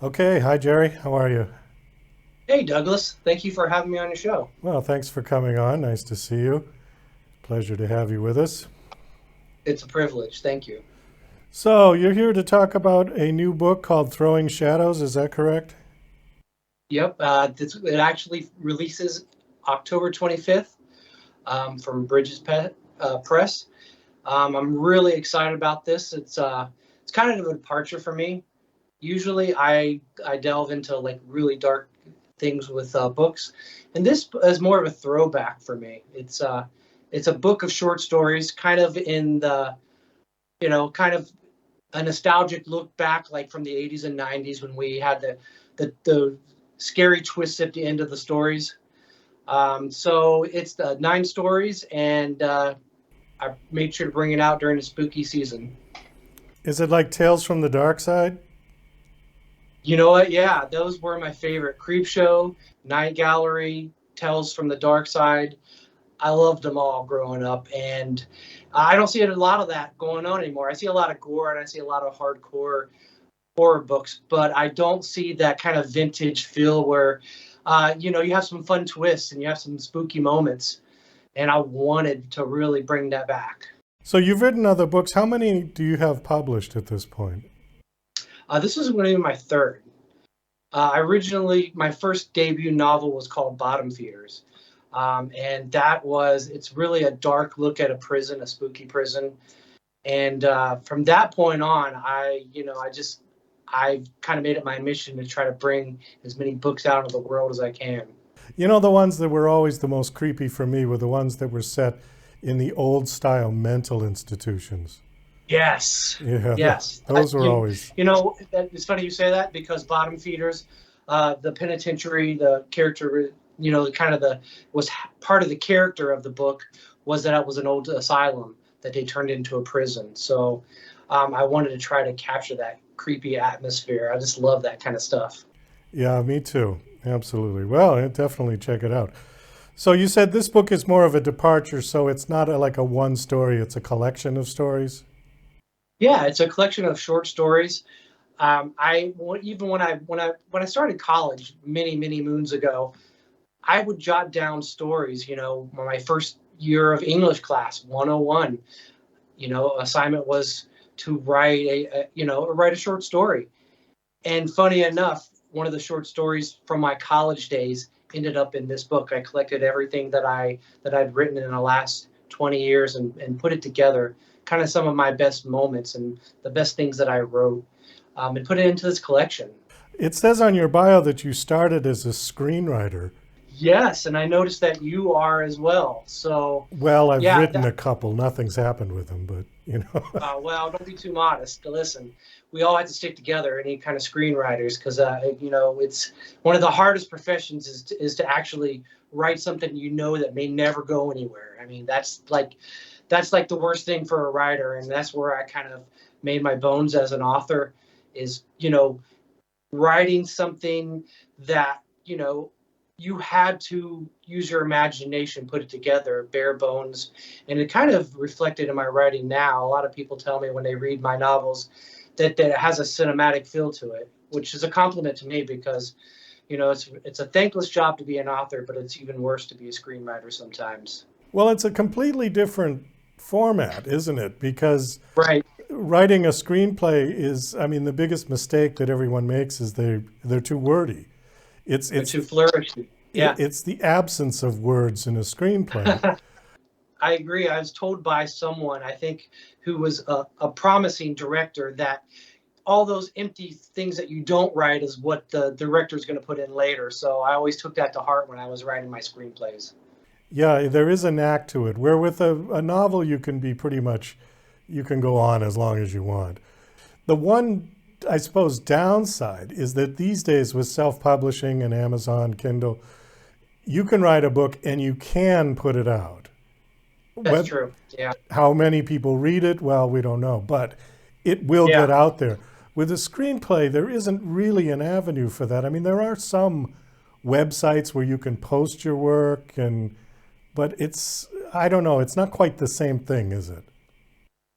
Okay, hi Jerry, how are you? Hey, Douglas. Thank you for having me on your show. Well, thanks for coming on. Nice to see you. Pleasure to have you with us. It's a privilege. Thank you. So, you're here to talk about a new book called Throwing Shadows, is that correct? Yep. It actually releases October 25th from Press. I'm really excited about this. It's kind of a departure for me. Usually, I delve into like really dark things with books, and this is more of a throwback for me. It's a book of short stories, kind of in the kind of a nostalgic look back, like from the 80s and 90s when we had the scary twists at the end of the stories. So it's the 9 stories, and I made sure to bring it out during the spooky season. Is it like Tales from the Dark Side? You know what? Yeah, those were my favorite. Creepshow, Night Gallery, Tales from the Dark Side. I loved them all growing up, and I don't see a lot of that going on anymore. I see a lot of gore and I see a lot of hardcore horror books, but I don't see that kind of vintage feel where, you have some fun twists and you have some spooky moments. And I wanted to really bring that back. So, you've written other books. How many do you have published at this point? This is going to be my third. My first debut novel was called Bottom Feeders. And it's really a dark look at a prison, a spooky prison. And from that point on, I kind of made it my mission to try to bring as many books out into the world as I can. You know, the ones that were always the most creepy for me were the ones that were set in the old style mental institutions. Yes, Yeah, yes. those were always. It's funny you say that because Bottom Feeders, the penitentiary, the character, kind of the was part of the character of the book was that it was an old asylum that they turned into a prison. So I wanted to try to capture that creepy atmosphere. I just love that kind of stuff. Yeah, me too. Absolutely. Well, definitely check it out. So you said this book is more of a departure, so it's not like a one story, it's a collection of stories. Yeah, it's a collection of short stories. Even when I started college many moons ago, I would jot down stories. My first year of English class, 101. Assignment was to write a short story. And funny enough, one of the short stories from my college days ended up in this book. I collected everything that I'd written in the last 20 years and put it together, kind of some of my best moments and the best things that I wrote, and put it into this collection. It says on your bio that you started as a screenwriter. Yes, and I noticed that you are as well. So, Well, I've yeah, written a couple. Nothing's happened with them, but you know. well, don't be too modest. Listen, we all have to stick together, any kind of screenwriters, because it's one of the hardest professions is to actually write something that may never go anywhere. I mean, that's like the worst thing for a writer, and that's where I kind of made my bones as an author, is writing something that you had to use your imagination, put it together, bare bones. And it kind of reflected in my writing now. A lot of people tell me when they read my novels that it has a cinematic feel to it, which is a compliment to me because, it's a thankless job to be an author, but it's even worse to be a screenwriter sometimes. Well, it's a completely different format, isn't it? Because Right. writing a screenplay is, I mean, the biggest mistake that everyone makes is they're too wordy. It's They're it's too the flourishing. Yeah. it's the absence of words in a screenplay. I agree. I was told by someone, I think, who was a promising director that all those empty things that you don't write is what the director is going to put in later. So I always took that to heart when I was writing my screenplays. Yeah, there is a knack to it. Where with a novel, you can be pretty much, you can go on as long as you want. The one, I suppose, downside is that these days with self-publishing and Amazon Kindle, you can write a book and you can put it out. That's What, true. Yeah. how many people read it? Well, we don't know, but it will get Yeah. out there. With a screenplay, there isn't really an avenue for that. I mean, there are some websites where you can post your work but it's, I don't know, it's not quite the same thing, is it?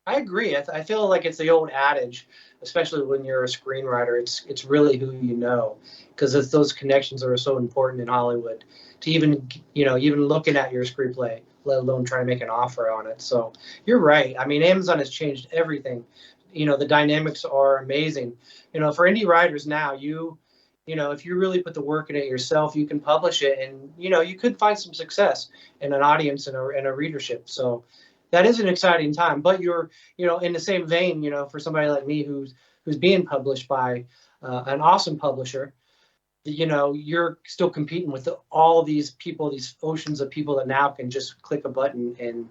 I agree. I feel like it's the old adage. especially when you're a screenwriter. It's really who you know, because those connections are so important in Hollywood to even even looking at your screenplay, let alone trying to make an offer on it. So you're right. I mean, Amazon has changed everything. The dynamics are amazing. For indie writers now, if you really put the work in it yourself, you can publish it, and you could find some success in an audience and a readership. So that is an exciting time. But you're, in the same vein, for somebody like me who's being published by an awesome publisher, you're still competing with all these people, these oceans of people that now can just click a button and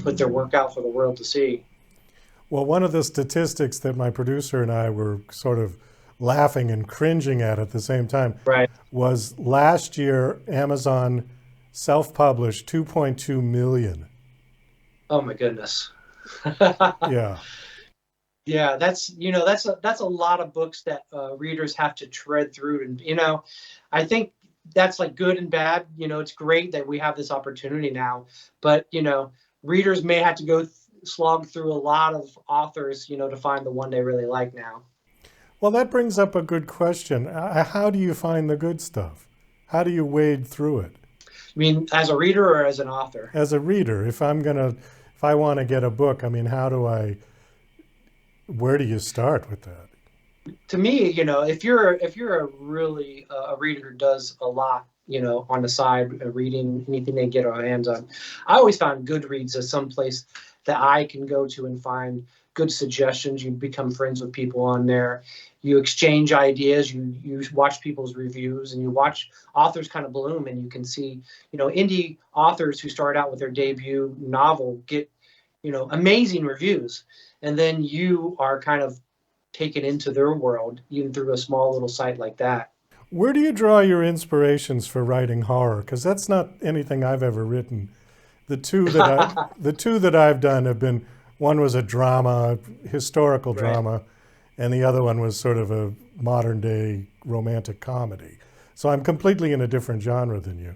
put their work out for the world to see. Well, one of the statistics that my producer and I were sort of laughing and cringing at the same time Right. was last year Amazon self-published 2.2 million. Oh my goodness. Yeah. Yeah, that's a lot of books that readers have to tread through, and I think that's like good and bad. It's great that we have this opportunity now, but readers may have to go slog through a lot of authors, to find the one they really like now. Well, that brings up a good question. How do you find the good stuff? How do you wade through it? I mean, as a reader or as an author? As a reader, if I want to get a book, I mean, where do you start with that? To me, if you're a really a reader who does a lot, on the side, reading anything they get our hands on, I always found Goodreads as some place that I can go to and find good suggestions. You become friends with people on there. You exchange ideas. You watch people's reviews, and you watch authors kind of bloom, and you can see, indie authors who start out with their debut novel get, amazing reviews, and then you are kind of taken into their world, even through a small little site like that. Where do you draw your inspirations for writing horror? Because that's not anything I've ever written. The two that I've done have been, one was a drama, historical drama, right, and the other one was sort of a modern day romantic comedy. So I'm completely in a different genre than you.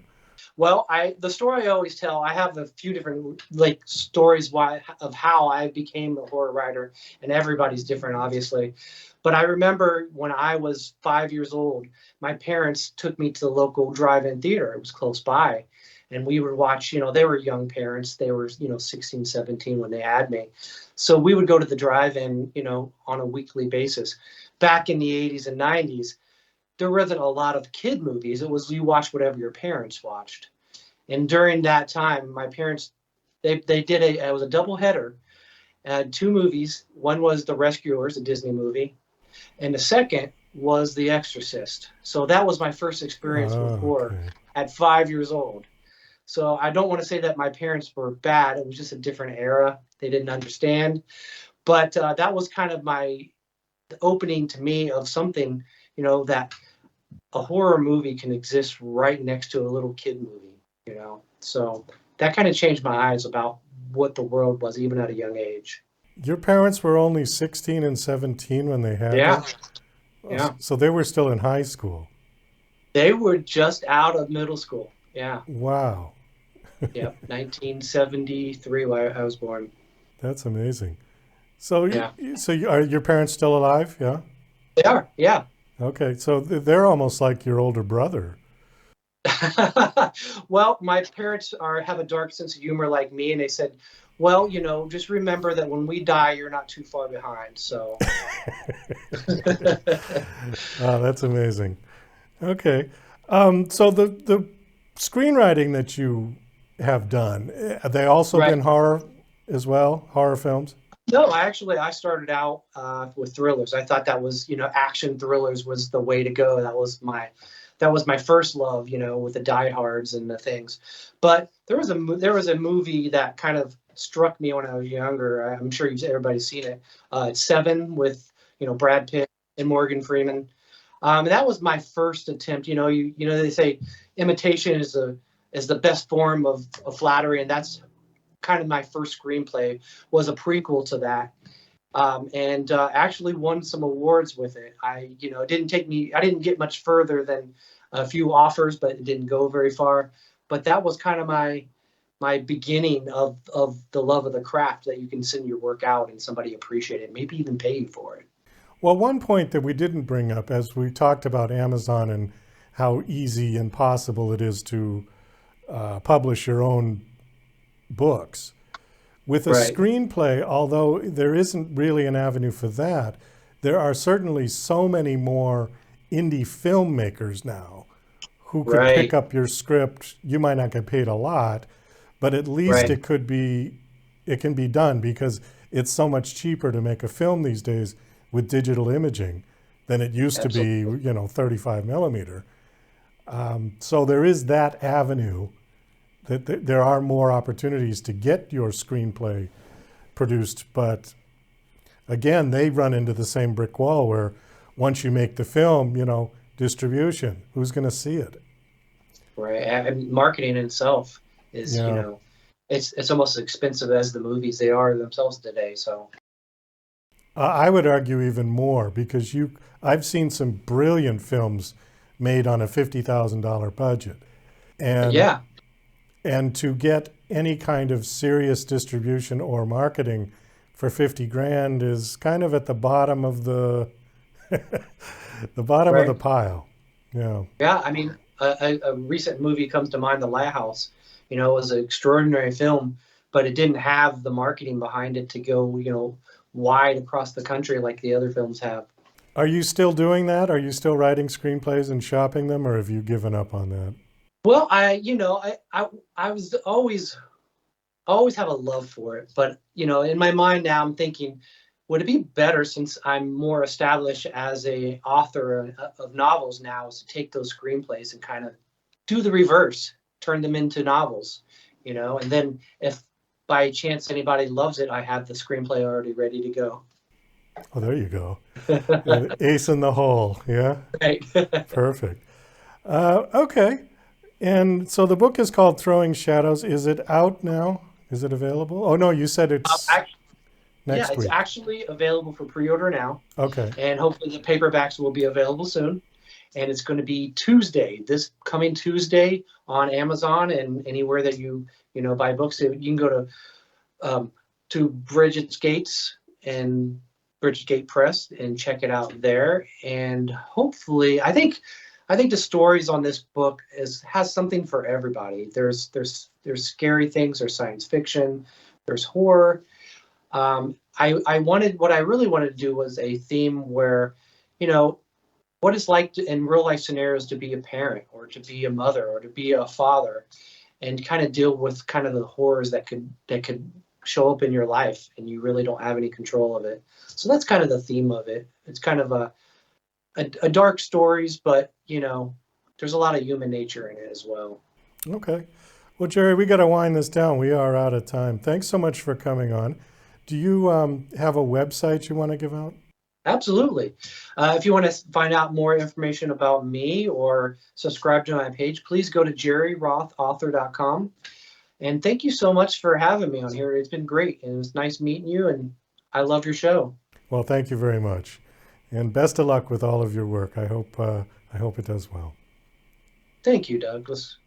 Well, the story I always tell, I have a few different stories of how I became a horror writer, and everybody's different, obviously. But I remember when I was 5 years old, my parents took me to the local drive-in theater. It was close by. And we would watch, they were young parents. They were, 16, 17 when they had me. So we would go to the drive-in, on a weekly basis. Back in the 80s and 90s, there wasn't a lot of kid movies. It was you watch whatever your parents watched. And during that time, my parents, it was a double header. Two movies. One was The Rescuers, a Disney movie. And the second was The Exorcist. So that was my first experience with horror at 5 years old. So I don't want to say that my parents were bad. It was just a different era. They didn't understand. But that was kind of the opening to me of something, that a horror movie can exist right next to a little kid movie, So that kind of changed my eyes about what the world was, even at a young age. Your parents were only 16 and 17 when they had you? Yeah. So they were still in high school. They were just out of middle school. Yeah. Wow. Yep. 1973 when I was born. That's amazing. So, yeah. Are your parents still alive? Yeah. They are. Yeah. Okay. So they're almost like your older brother. Well, my parents have a dark sense of humor like me, and they said, well, just remember that when we die, you're not too far behind. So. Oh, that's amazing. Okay. So the screenwriting that you have done, have they also been horror as well? Horror films? No, I started out with thrillers. I thought that was, action thrillers was the way to go. That was my first love, with the diehards and the things. But there was a movie that kind of struck me when I was younger. I'm sure everybody's seen it. It's Seven with, Brad Pitt and Morgan Freeman. And that was my first attempt. They say imitation is the best form of flattery, and that's kind of my first screenplay was a prequel to that. And actually won some awards with it. I didn't get much further than a few offers, but it didn't go very far. But that was kind of my beginning of the love of the craft, that you can send your work out and somebody appreciate it, maybe even pay you for it. Well, one point that we didn't bring up as we talked about Amazon and how easy and possible it is to publish your own books. With a Right. screenplay, although there isn't really an avenue for that, there are certainly so many more indie filmmakers now who could pick Right. up your script. You might not get paid a lot, but at least Right. it can be done because it's so much cheaper to make a film these days with digital imaging than it used to be, Absolutely. 35 millimeter. So there is that avenue that there are more opportunities to get your screenplay produced, but again, they run into the same brick wall where once you make the film, distribution, who's going to see it? Right. And marketing in itself is, Yeah. it's almost as expensive as the movies they are themselves today. So I would argue even more because I've seen some brilliant films made on a $50,000 budget, and yeah. and to get any kind of serious distribution or marketing for 50 grand is kind of at the bottom of the bottom of the Right. pile. Yeah. Yeah. I mean, a recent movie comes to mind, The Lighthouse. It was an extraordinary film, but it didn't have the marketing behind it to go, wide across the country like the other films have. Are you still doing that? Are you still writing screenplays and shopping them, or have you given up on that? Well, I was always have a love for it, but in my mind now, I'm thinking, would it be better since I'm more established as a author of novels now, is to take those screenplays and kind of do the reverse, turn them into novels, and then if by chance anybody loves it, I have the screenplay already ready to go. Oh, there you go. Ace in the hole. Yeah. Right. Perfect. Okay. And so the book is called Throwing Shadows. Is it out now? Is it available? Oh, no, you said it's Actually, yeah, next it's week. actually available for pre-order now, Okay. and hopefully the paperbacks will be available soon. And it's going to be Tuesday, this coming Tuesday, on Amazon and anywhere that you buy books. So you can go to Bridget's Gates and Bridget Gate Press and check it out there. And hopefully, I think the stories on this book has something for everybody. There's scary things, there's science fiction, there's horror. What I really wanted to do was a theme where, you know, what it's like in real life scenarios to be a parent or to be a mother or to be a father, and kind of deal with kind of the horrors that could show up in your life and you really don't have any control of it. So that's kind of the theme of it. It's kind of a dark stories, but there's a lot of human nature in it as well. Okay. Well, Jerry, we got to wind this down. We are out of time. Thanks so much for coming on. Do you have a website you want to give out? Absolutely. If you want to find out more information about me or subscribe to my page, please go to jerryrothauthor.com. And thank you so much for having me on here. It's been great. And it was nice meeting you. And I love your show. Well, thank you very much, and best of luck with all of your work. I hope it does well. Thank you, Douglas.